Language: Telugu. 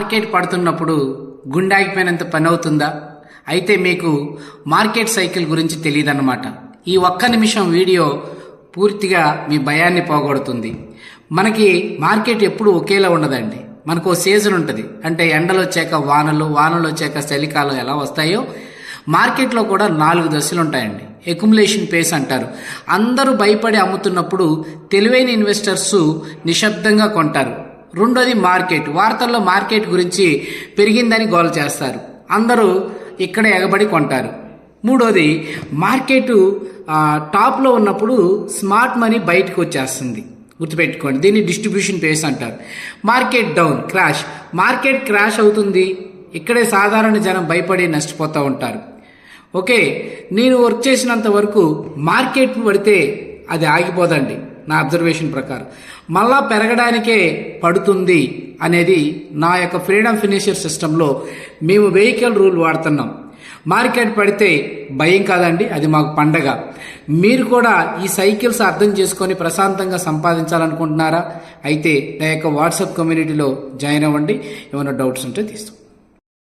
మార్కెట్ పడుతున్నప్పుడు గుండాగిపోయినంత పని అవుతుందా? అయితే మీకు మార్కెట్ సైకిల్ గురించి తెలియదన్నమాట. ఈ ఒక్క నిమిషం వీడియో పూర్తిగా మీ భయాన్ని పోగొడుతుంది. మనకి మార్కెట్ ఎప్పుడు ఒకేలా ఉండదండి. మనకు ఓ సీజన్ ఉంటుంది. అంటే ఎండలు వచ్చాక వానలు, వానలు వచ్చాక చలికాలం ఎలా వస్తాయో మార్కెట్లో కూడా 4 దశలు ఉంటాయండి. ఎక్యుములేషన్ పేస్ అంటారు. అందరూ భయపడి అమ్ముతున్నప్పుడు తెలివైన ఇన్వెస్టర్స్ నిశ్శబ్దంగా కొంటారు. రెండోది మార్కెట్. వార్తల్లో మార్కెట్ గురించి పెరిగిందని గోల చేస్తారు. అందరూ ఇక్కడ ఎగబడి కొంటారు. మూడోది మార్కెట్ టాప్లో ఉన్నప్పుడు స్మార్ట్ మనీ బయటకు వచ్చేస్తుంది. గుర్తుపెట్టుకోండి, దీన్ని డిస్ట్రిబ్యూషన్ పేస్ అంటారు. Market down, crash. Market crash అవుతుంది, ఇక్కడే సాధారణ జనం భయపడి నష్టపోతూ ఉంటారు. ఓకే, నేను వర్క్ చేసినంత వరకు మార్కెట్ పడితే అది ఆగిపోదండి. నా అబ్జర్వేషన్ ప్రకారం మళ్ళా పెరగడానికే పడుతుంది అనేది నా యొక్క ఫ్రీడమ్ ఫినిషియర్ సిస్టంలో మేము వెహికల్ రూల్ వాడుతున్నాం. మార్కెట్ పడితే భయం కాదండి, అది మాకు పండగ. మీరు కూడా ఈ సైకిల్స్ అర్థం చేసుకొని ప్రశాంతంగా సంపాదించాలనుకుంటున్నారా? అయితే నా యొక్క వాట్సాప్ కమ్యూనిటీలో జాయిన్ అవ్వండి. ఏమైనా డౌట్స్ ఉంటే తీస్తాం.